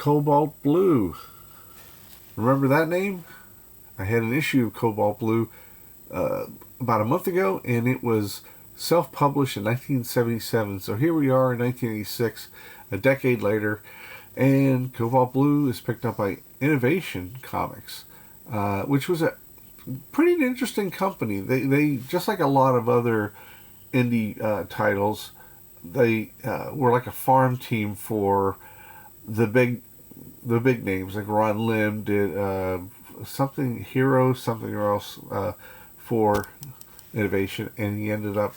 Cobalt Blue. Remember that name? I had an issue of Cobalt Blue about a month ago, and it was self-published in 1977. So here we are in 1986, a decade later, and Cobalt Blue is picked up by Innovation Comics, which was a pretty interesting company. They just like a lot of other indie titles, they were like a farm team for the big names. Like Ron Lim did something Hero something or else for Innovation, and he ended up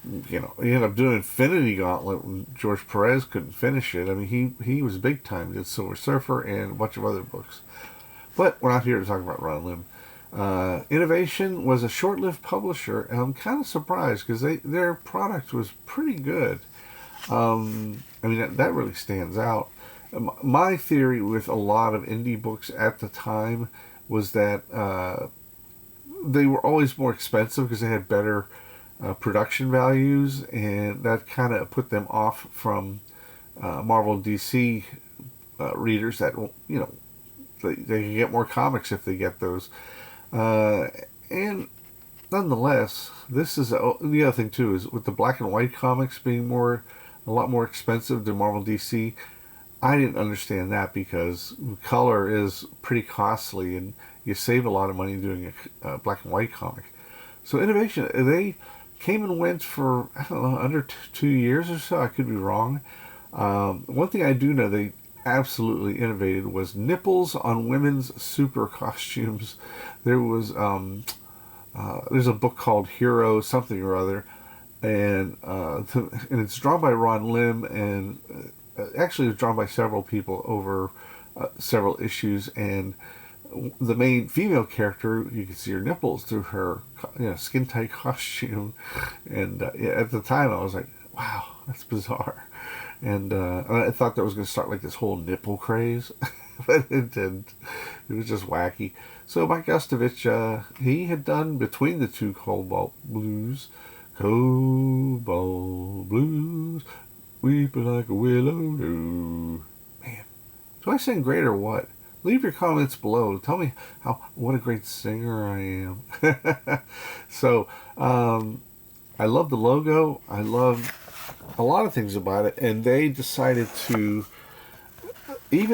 doing Infinity Gauntlet when George Perez couldn't finish it. I mean, he was big time. He did Silver Surfer and a bunch of other books. But we're not here to talk about Ron Lim. Innovation was a short-lived publisher, and I'm kind of surprised because their product was pretty good. I mean, that really stands out. My theory with a lot of indie books at the time was that they were always more expensive because they had better production values, and that kind of put them off from Marvel and DC readers that, they can get more comics if they get those. And nonetheless, this is the other thing too, is with the black and white comics being a lot more expensive than Marvel DC. I didn't understand that because color is pretty costly, and you save a lot of money doing a black and white comic. So Innovation, they came and went for, I don't know, under 2 years or so. I could be wrong. One thing I do know they absolutely innovated was nipples on women's super costumes. There was there's a book called Hero something or other, and it's drawn by Ron Lim, and actually it was drawn by several people over several issues, and the main female character, you can see her nipples through her skin tight costume, and at the time I was like, wow, that's bizarre. And I thought that was going to start like this whole nipple craze, but it didn't. It was just wacky. So Mike Gustovich, he had done between the two Cobalt Blues, weeping like a willow. Do. Man, do I sing great or what? Leave your comments below. Tell me what a great singer I am. So, I love the logo. I love a lot of things about it, and they decided to, they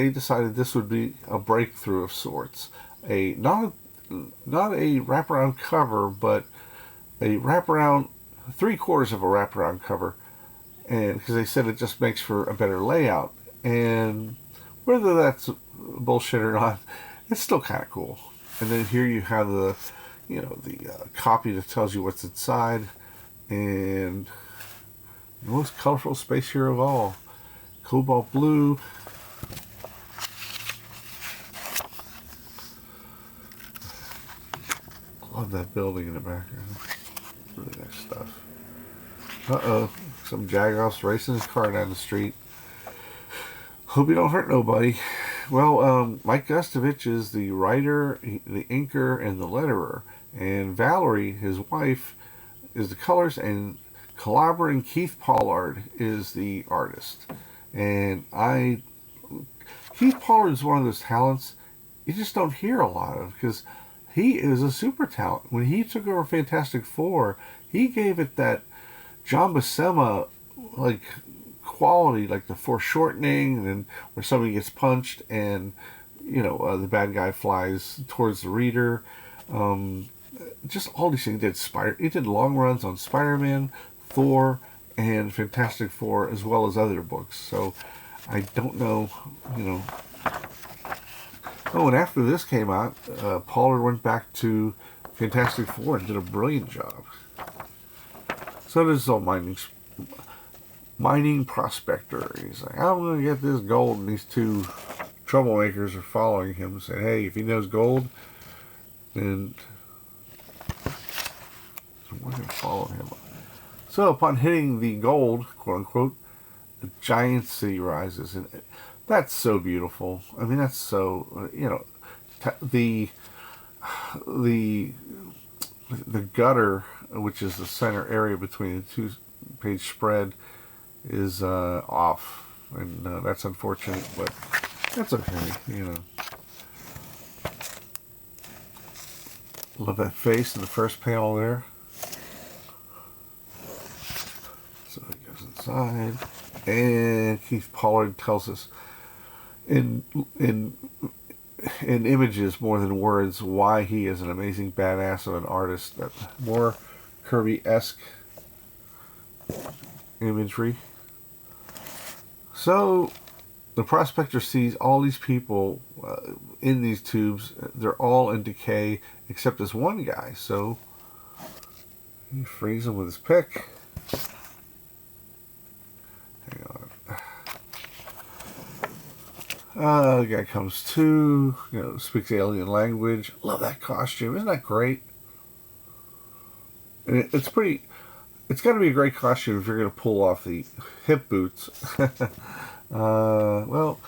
decided this would be a breakthrough of sorts. Not a wraparound cover, but a wraparound, 3/4 of a wraparound cover, and because they said it just makes for a better layout. And whether that's bullshit or not, it's still kind of cool. And then here you have the copy that tells you what's inside, and the most colorful space hero of all, Cobalt Blue. Love that building in the background. Really nice stuff. Uh-oh, some jagoff's racing his car down the street. Hope you don't hurt nobody. Well, Mike Gustovich is the writer, the inker, and the letterer. And Valerie, his wife, is the colors, and collaborating Keith Pollard is the artist. And Keith Pollard is one of those talents you just don't hear a lot of, because he is a super talent. When he took over Fantastic Four, he gave it that John Buscema quality, like the foreshortening, and where somebody gets punched and the bad guy flies towards the reader. Just all these things. He did long runs on Spider-Man, Thor, and Fantastic Four, as well as other books. So I don't know, Oh, and after this came out, Pollard went back to Fantastic Four and did a brilliant job. So this is all mining prospector. He's like, I'm going to get this gold, and these two troublemakers are following him, saying, hey, if he knows gold, then we're going to follow him. So upon hitting the gold, quote unquote, the giant city rises, and that's so beautiful. I mean, that's so, the gutter, which is the center area between the two-page spread, is off. and that's unfortunate, but that's okay, you know. Love that face in the first panel there. So he goes inside, and Keith Pollard tells us in images more than words why he is an amazing badass of an artist. That more Kirby-esque imagery. So the prospector sees all these people in these tubes. They're all in decay except this one guy. So he frees them with his pick. Hang on. The guy comes to, speaks alien language. Love that costume. Isn't that great? And it's pretty. It's got to be a great costume if you're going to pull off the hip boots. Well,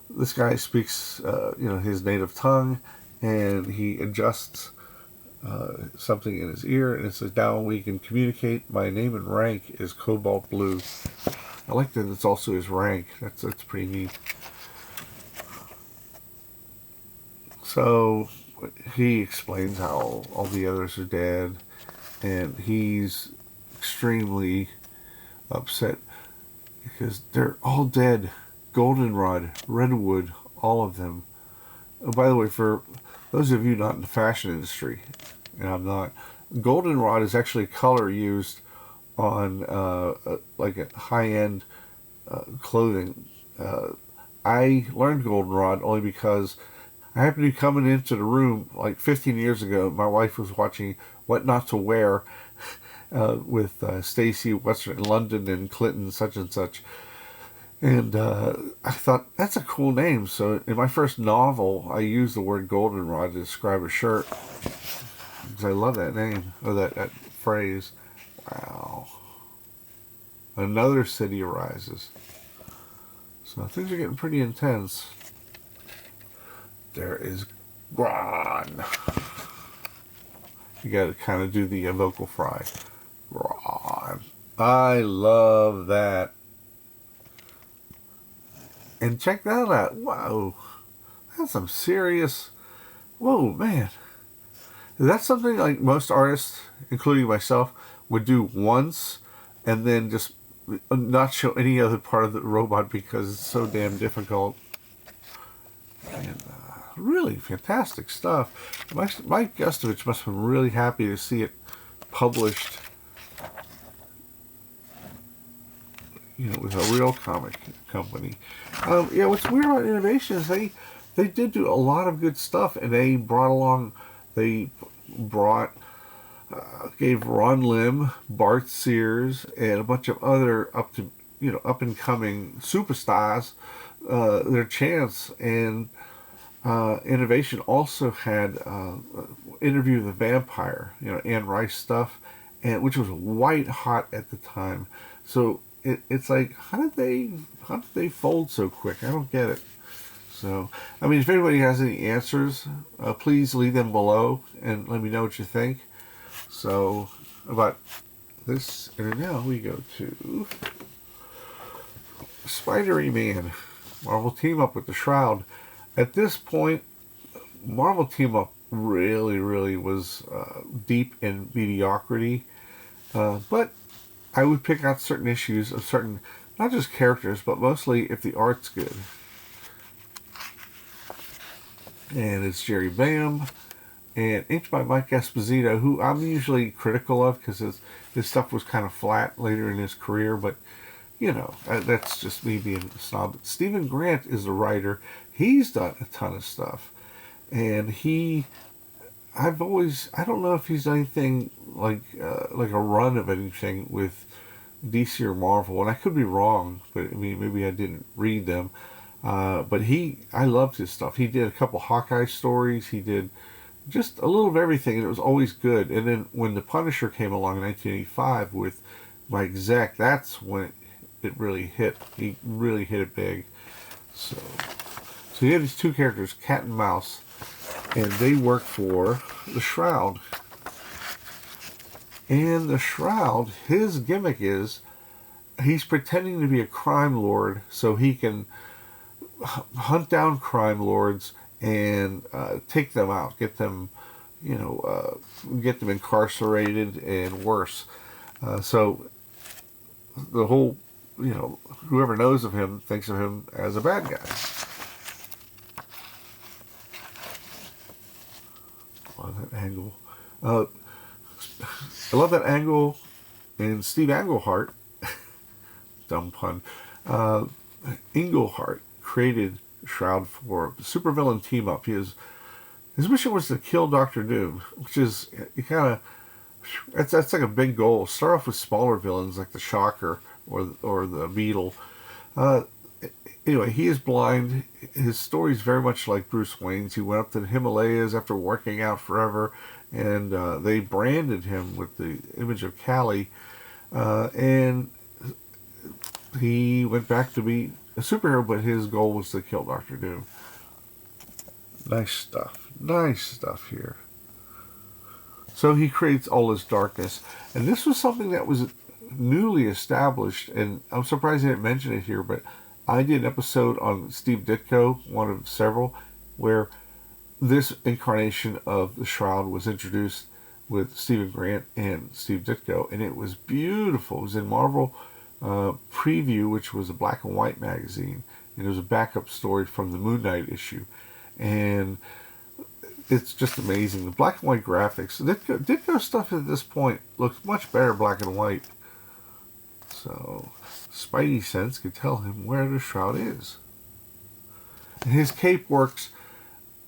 this guy speaks, his native tongue, and he adjusts something in his ear, and it says, "Now we can communicate. My name and rank is Cobalt Blue." I like that it's also his rank. That's pretty neat. So he explains how all the others are dead, and he's extremely upset because they're all dead. Goldenrod, Redwood, all of them. Oh, by the way, for those of you not in the fashion industry, and I'm not, goldenrod is actually a color used on like a high-end clothing. I learned goldenrod only because I happened to be coming into the room like 15 years ago. My wife was watching What Not to Wear with Stacy Western in London and Clinton such and such. And I thought, that's a cool name. So in my first novel, I used the word goldenrod to describe a shirt. Because I love that name, or that phrase. Wow. Another city arises. So things are getting pretty intense. There is Gron. You gotta kind of do the vocal fry. Gron. I love that. And check that out. Wow. That's some serious... Whoa, man. That's something like most artists, including myself, would do once and then just not show any other part of the robot because it's so damn difficult. And really fantastic stuff. Mike Gustovich must have been really happy to see it published, with a real comic company. What's weird about Innovation is they did do a lot of good stuff, and they gave Ron Lim, Bart Sears, and a bunch of other up and coming superstars their chance. And Innovation also had Interview with the Vampire, Anne Rice stuff, and which was white hot at the time. So it's like, how did they fold so quick? I don't get it. So, I mean, if anybody has any answers, please leave them below and let me know what you think. So, about this, and now we go to Spider-Man. Marvel team up with the Shroud. At this point, Marvel team up really, really was deep in mediocrity. But I would pick out certain issues of certain, not just characters, but mostly if the art's good. And it's Jerry Bam, and inked by Mike Esposito, who I'm usually critical of because his stuff was kind of flat later in his career, but that's just me being a snob. But Stephen Grant is the writer. He's done a ton of stuff, and I don't know if he's done anything like a run of anything with DC or Marvel, and I could be wrong, but I mean, maybe I didn't read them. But I loved his stuff. He did a couple Hawkeye stories. He did just a little of everything, and it was always good. And then when The Punisher came along in 1985 with Mike Zeck, that's when it really hit. He really hit it big. So you have these two characters, Cat and Mouse, and they work for the Shroud. And the Shroud, his gimmick is he's pretending to be a crime lord so he can hunt down crime lords and take them out, get them, get them incarcerated and worse. So the whole, whoever knows of him thinks of him as a bad guy. I love that angle. I love that angle in Steve Englehart. Dumb pun. Englehart created Shroud for a supervillain team up. His mission was to kill Doctor Doom, which is that's like a big goal. Start off with smaller villains like the Shocker or the Beetle. Anyway, he is blind. His story is very much like Bruce Wayne's. He went up to the Himalayas after working out forever, and they branded him with the image of Kali, and he went back to be a superhero, but his goal was to kill Doctor Doom. Nice stuff. Nice stuff here. So he creates all this darkness, and this was something that was newly established, and I'm surprised I didn't mention it here, but I did an episode on Steve Ditko, one of several, where this incarnation of the Shroud was introduced with Stephen Grant and Steve Ditko, and it was beautiful. It was in Marvel Preview, which was a black and white magazine, and it was a backup story from the Moon Knight issue, and it's just amazing. The black and white graphics. Ditko stuff at this point looks much better black and white. So Spidey sense could tell him where the Shroud is. And his cape works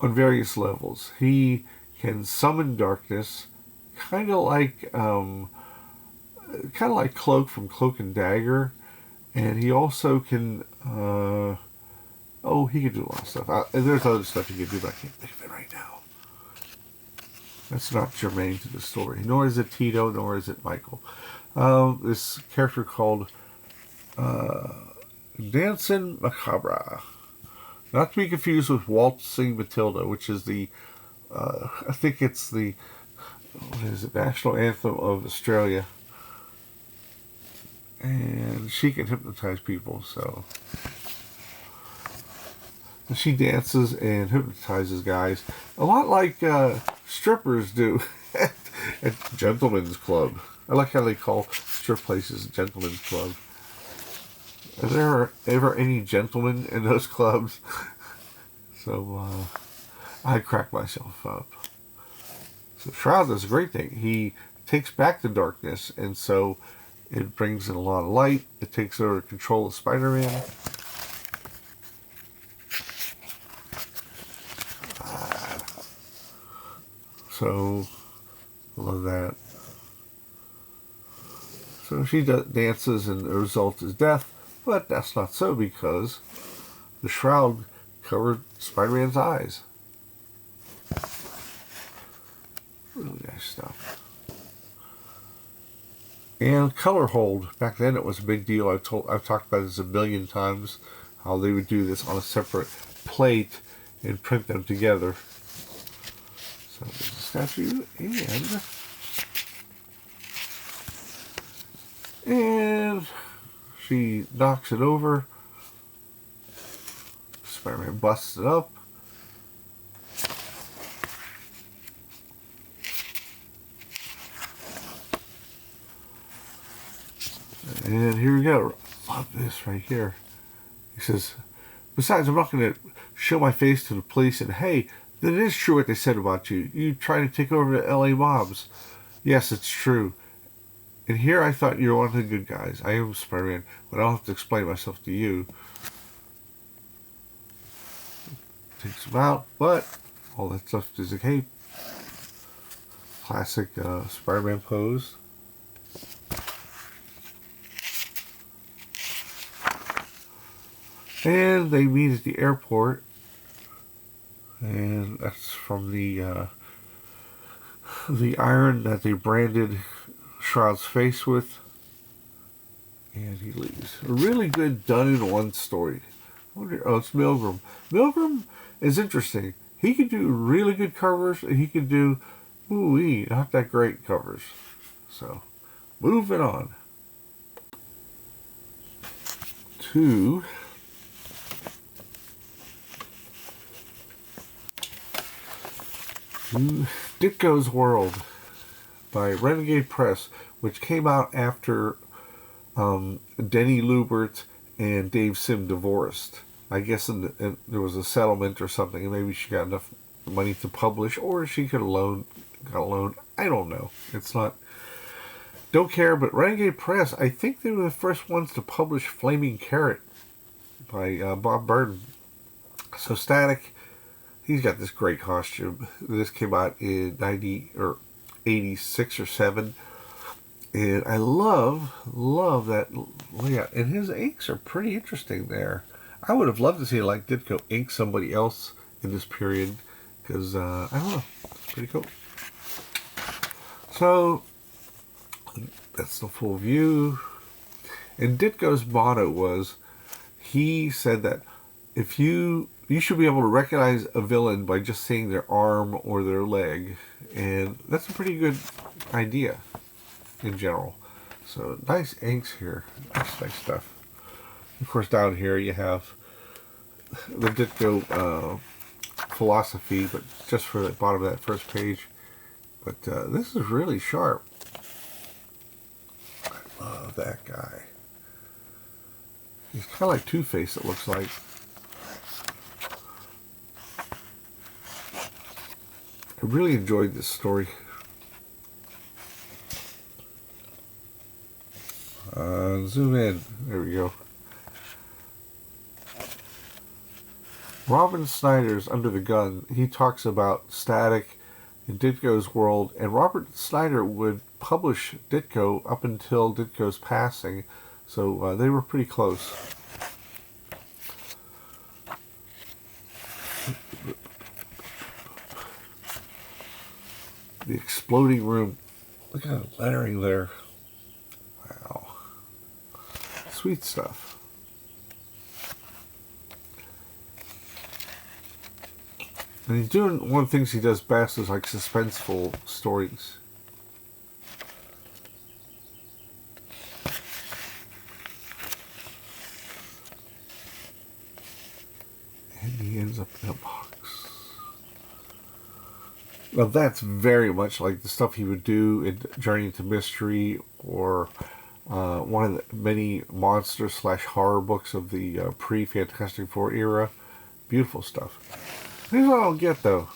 on various levels. He can summon darkness, kind of like Cloak from Cloak and Dagger, and he also can. He can do a lot of stuff. There's other stuff he can do, but I can't think of it right now. That's not germane to the story. Nor is it Tito, nor is it Michael. This character called Dancing Macabre. Not to be confused with Waltzing Matilda, which is the, I think it's the, national anthem of Australia. And she can hypnotize people, so. And she dances and hypnotizes guys. A lot like strippers do at Gentlemen's Club. I like how they call strip places Gentlemen's Club. Are there ever any gentlemen in those clubs? So I crack myself up. So Shroud does a great thing. He takes back the darkness, and so it brings in a lot of light. It takes over control of Spider-Man. So, I love that. So she dances, and the result is death. But that's not so, because the Shroud covered Spider-Man's eyes. Really nice stuff. And color hold. Back then it was a big deal. I've talked about this a million times, how they would do this on a separate plate and print them together. So there's a statue, and she knocks it over. Spider-Man busts it up. And here we go. Love this right here. He says, besides, I'm not going to show my face to the police, and hey, then it is true what they said about you. You trying to take over the LA mobs. Yes, it's true. And here I thought you were one of the good guys. I am Spider-Man, but I don't have to explain myself to you. Takes him out, but all that stuff is a cape. Classic Spider-Man pose. And they meet at the airport. And that's from the iron that they branded Shroud's face with. And he leaves. A really good done-in-one story. It's Milgram. Milgram is interesting. He could do really good covers, and he could do, not that great covers. So, moving on. to Ditko's World by Renegade Press, which came out after Denny Lubert and Dave Sim divorced. I guess there was a settlement or something, and maybe she got enough money to publish, or she could have got a loan. I don't know. It's not... Don't care, but Renegade Press, I think they were the first ones to publish Flaming Carrot by Bob Burden. So Static, he's got this great costume. This came out in 90 or 86 or 7. And I love that layout. And his inks are pretty interesting there. I would have loved to see, like, Ditko ink somebody else in this period. Because, I don't know. It's pretty cool. So, that's the full view. And Ditko's motto was, he said that if you should be able to recognize a villain by just seeing their arm or their leg. And that's a pretty good idea in general. So nice inks here. Nice stuff. Of course, down here you have the Ditko philosophy, but just for the bottom of that first page. But this is really sharp. I love that guy. He's kind of like Two-Face, it looks like. I really enjoyed this story. Zoom in. There we go. Robin Snyder's Under the Gun. He talks about Static in Ditko's World, and Robert Snyder would publish Ditko up until Ditko's passing, so they were pretty close. The exploding room. Look at the lettering there. Wow. Sweet stuff. And he's doing one of the things he does best is like suspenseful stories. And he ends up in a box. Well, that's very much like the stuff he would do in Journey into Mystery, or one of the many monster/horror books of the pre-Fantastic Four era. Beautiful stuff. Here's what I don't get, though.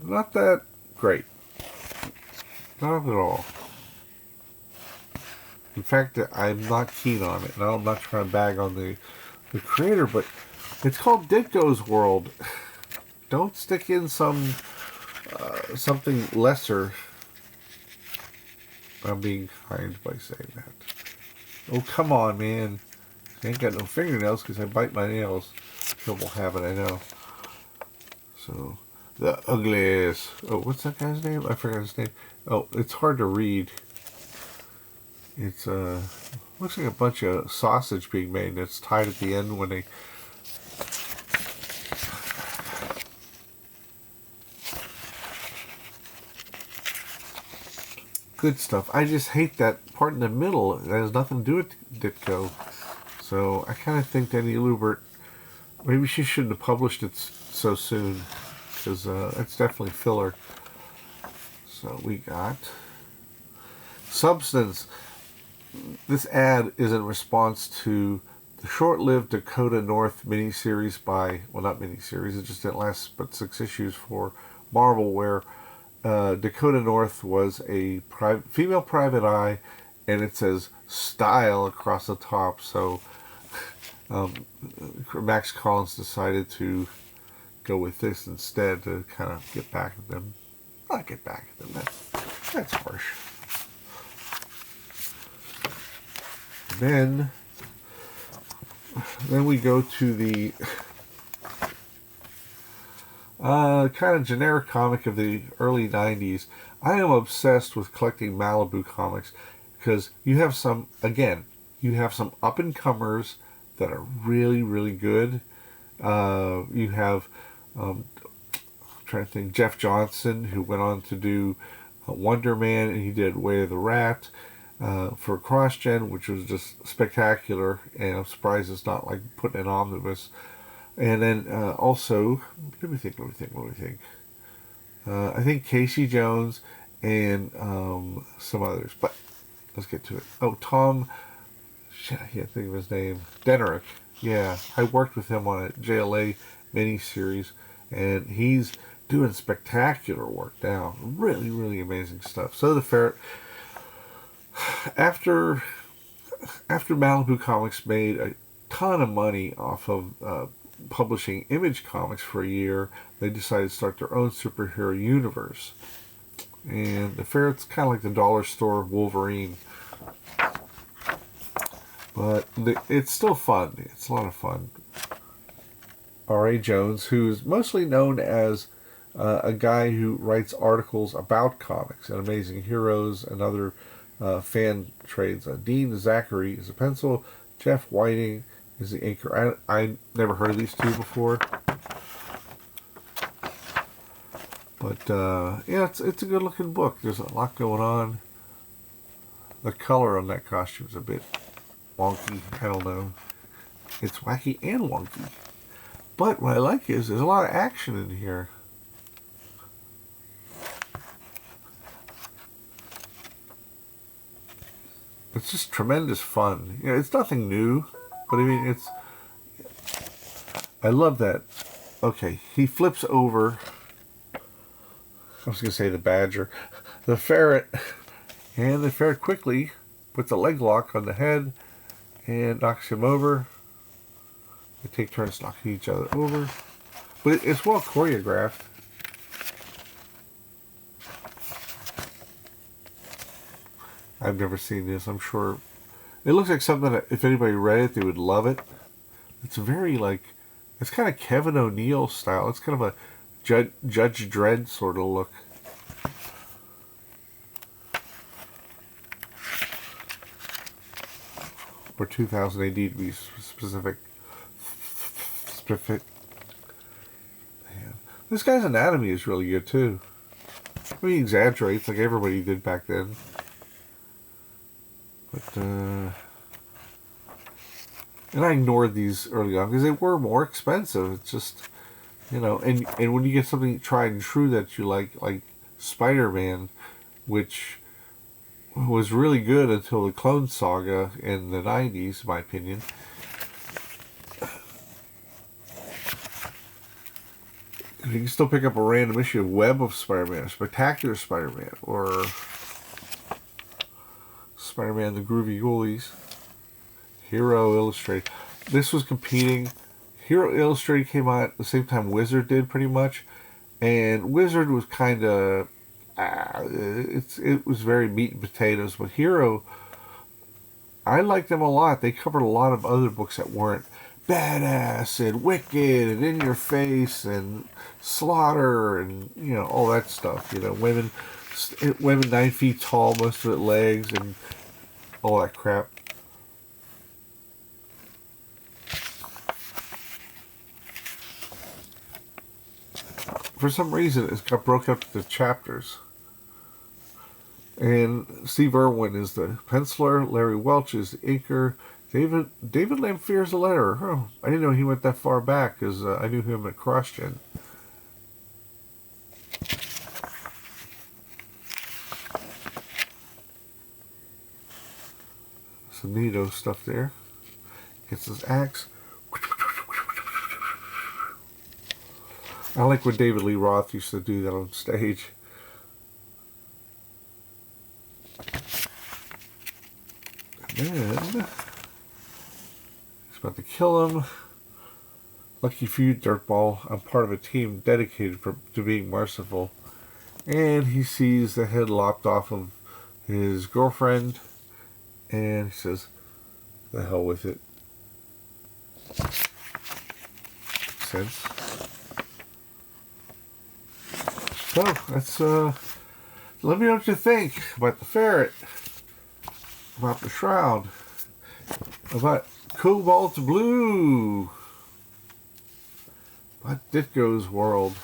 Not that great. Not at all. In fact, I'm not keen on it. And I'm not trying to bag on the creator, but it's called Ditko's World. Don't stick in something lesser. I'm being kind by saying that. Oh, come on, man. I ain't got no fingernails because I bite my nails. Trouble habit, I know. So, the ugliest. Oh, what's that guy's name? I forgot his name. Oh, it's hard to read. It's, looks like a bunch of sausage being made, and it's tied at the end when they... Good stuff. I just hate that part in the middle. That has nothing to do with Ditko. So I kind of think Denny Lubert, maybe she shouldn't have published it so soon, because it's definitely filler. So we got Substance. This ad is in response to the short-lived Dakota North miniseries by, well, not miniseries, it just didn't last but 6 issues for Marvel, where Dakota North was a female private eye, and it says style across the top. So Max Collins decided to go with this instead to kind of get back at them. Not get back at them, that's harsh. Then we go to the kind of generic comic of the early 90s. I am obsessed with collecting Malibu comics because you have some up-and-comers that are really, really good. You have, I'm trying to think, Jeff Johnson, who went on to do Wonder Man, and he did Way of the Rat. for cross-gen, which was just spectacular, and I'm surprised it's not like putting an omnibus. And then also, let me think. I think Casey Jones and some others, but let's get to it. Oh, Tom, shit, I can't think of his name. Denerick. Yeah, I worked with him on a JLA miniseries, and he's doing spectacular work now. Really, really amazing stuff. So the Ferret, after Malibu Comics made a ton of money off of publishing Image Comics for a year, they decided to start their own superhero universe. And the Ferret's kind of like the dollar store Wolverine. But it's still fun. It's a lot of fun. R.A. Jones, who's mostly known as a guy who writes articles about comics and Amazing Heroes and other fan trades. Dean Zachary is a pencil. Jeff Whiting is the inker. I never heard of these two before. But, yeah, it's a good-looking book. There's a lot going on. The color on that costume is a bit wonky. I don't know. It's wacky and wonky. But what I like is there's a lot of action in here. It's just tremendous fun. You know, it's nothing new, but I mean, I love that. Okay, he flips over. I was going to say the badger. The ferret. And the ferret quickly puts a leg lock on the head and knocks him over. They take turns knocking each other over. But it's well choreographed. I've never seen this. I'm sure it looks like something that if anybody read it, they would love it. It's very it's kind of Kevin O'Neill style. It's kind of a Judge Dredd sort of look. Or 2000 AD to be specific. Man. This guy's anatomy is really good too. I mean, he exaggerates like everybody did back then. But, and I ignored these early on because they were more expensive. It's just, you know, and when you get something tried and true that you like Spider-Man, which was really good until the Clone Saga in the 90s, in my opinion. You can still pick up a random issue of Web of Spider-Man, Spectacular Spider-Man, or Spider-Man the Groovy Ghoulies, Hero Illustrated. This was competing. Hero Illustrated came out at the same time Wizard did, pretty much, and Wizard was kind of it was very meat and potatoes, but Hero, I liked them a lot. They covered a lot of other books that weren't badass and wicked and in your face and slaughter and, you know, all that stuff. You know, women 9 feet tall, most of it legs and all that crap. For some reason, it's got broken up into chapters. And Steve Irwin is the penciler. Larry Welch is the inker. David Lamphere is the letterer. Oh, I didn't know he went that far back because I knew him at CrossGen. Some neato stuff there. Gets his axe. I like when David Lee Roth used to do that on stage. And then he's about to kill him. Lucky for you, dirtball. I'm part of a team dedicated to being merciful. And he sees the head lopped off of his girlfriend. And he says, the hell with it. Makes sense. So, that's, let me know what you think about the Ferret, about the Shroud, about Cobalt Blue, about Ditko's World.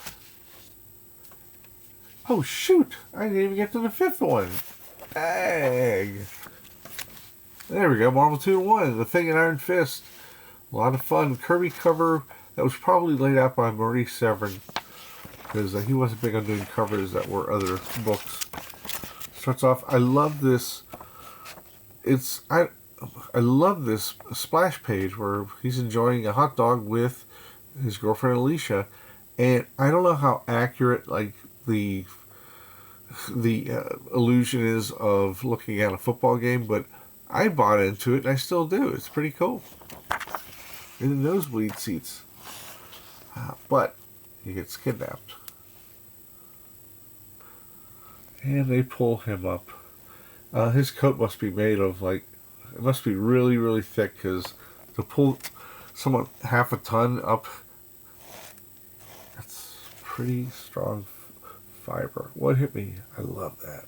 Oh, shoot! I didn't even get to the 5th one. Dang. There we go, Marvel 2-in-1, The Thing in Iron Fist. A lot of fun. Kirby cover that was probably laid out by Maurice Severin, because he wasn't big on doing covers that were other books. Starts off, I love this. I love this splash page where he's enjoying a hot dog with his girlfriend Alicia, and I don't know how accurate like the illusion is of looking at a football game, but I bought into it and I still do. It's pretty cool. In the nosebleed seats, but he gets kidnapped, and they pull him up. His coat must be made of like, it must be really, really thick, because to pull someone half a ton up, that's pretty strong fiber. What hit me? I love that.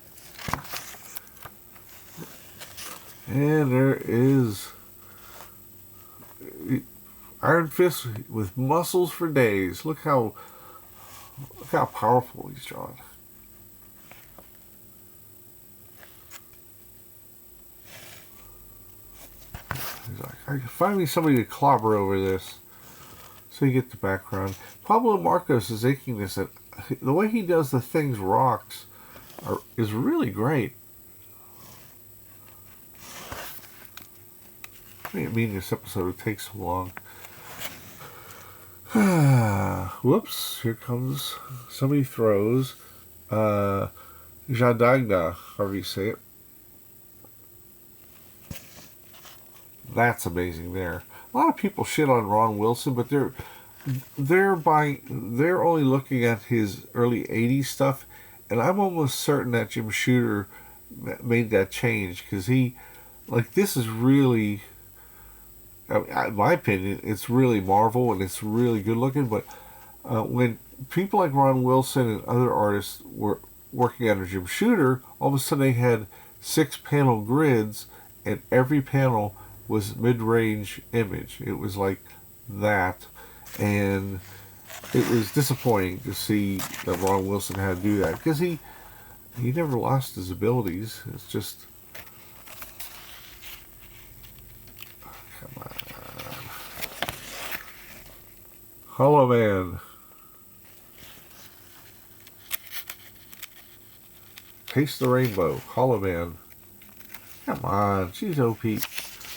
And there is Iron Fist with muscles for days. Look how powerful he's drawn. He's like, I can find me somebody to clobber over this. So you get the background. Pablo Marcos is inking this. The way he does the Thing's rocks is really great. I didn't mean this episode would take so long. Whoops, here comes, somebody throws Jadagna, however you say it. That's amazing there. A lot of people shit on Ron Wilson, but they're only looking at his early 80s stuff, and I'm almost certain that Jim Shooter made that change, because this is really, in my opinion, it's really Marvel and it's really good looking. But when people like Ron Wilson and other artists were working under Jim Shooter, all of a sudden they had 6-panel grids, and every panel was mid-range image. It was like that, and it was disappointing to see that Ron Wilson had to do that, because he never lost his abilities. It's just, come on. Hollow Man. Taste the Rainbow. Hollow Man. Come on. She's OP.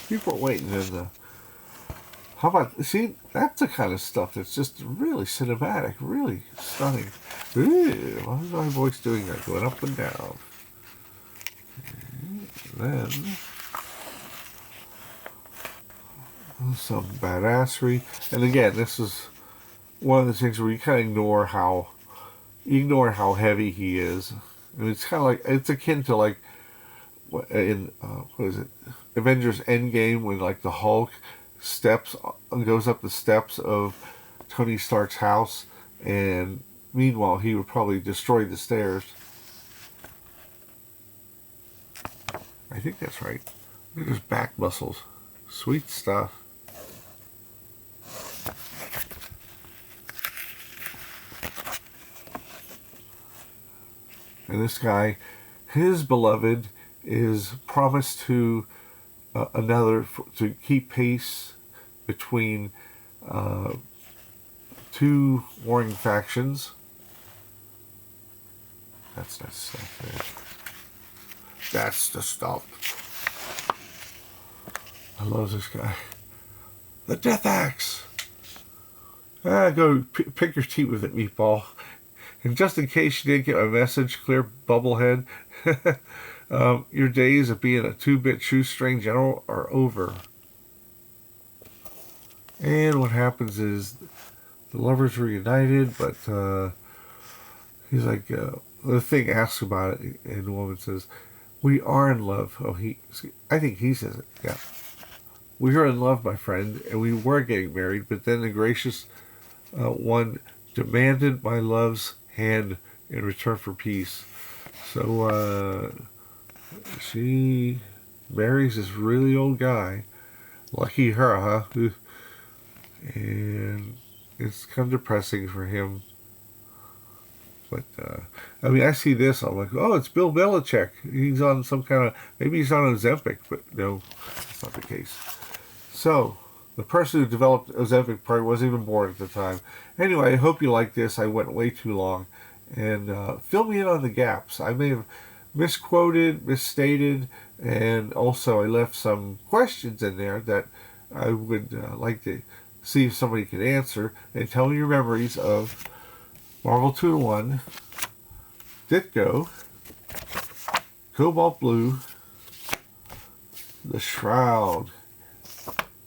People are waiting in the... How about... See, that's the kind of stuff that's just really cinematic. Really stunning. Ooh, why is my voice doing that? Going up and down. And then... some badassery. And again, this is one of the things where you kind of ignore how heavy he is. And it's kind of like, it's akin to like in what is it, Avengers Endgame, when like the Hulk goes up the steps of Tony Stark's house, and meanwhile he would probably destroy the stairs. I think that's right. Look at his back muscles. Sweet stuff. And this guy, his beloved, is promised to to keep pace between two warring factions. That's that stuff there. That's the stuff. I love this guy. The Death Axe. Go pick your teeth with it, Meatball. And just in case you didn't get my message, clear bubblehead, your days of being a 2-bit shoestring general are over. And what happens is the lovers reunited, but he's like, the Thing asks about it, and the woman says, "We are in love." Oh, I think he says it, yeah. "We are in love, my friend, and we were getting married, but then the gracious one demanded my love's hand in return for peace." So she marries this really old guy. Lucky her, huh? And it's kind of depressing for him. But, I mean, I see this, I'm like, oh, it's Bill Belichick. He's on some kind of, maybe he's on Ozempic, but no, that's not the case. So, the person who developed Ozempic probably wasn't even born at the time. Anyway, I hope you like this. I went way too long. And fill me in on the gaps. I may have misquoted, misstated, and also I left some questions in there that I would like to see if somebody could answer. And tell me your memories of Marvel 2-in-1, Ditko, Cobalt Blue, the Shroud,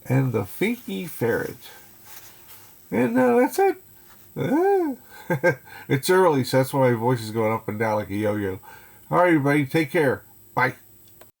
and the Finky Ferret. And that's it. It's early, so that's why my voice is going up and down like a yo-yo. All right, everybody, take care. Bye.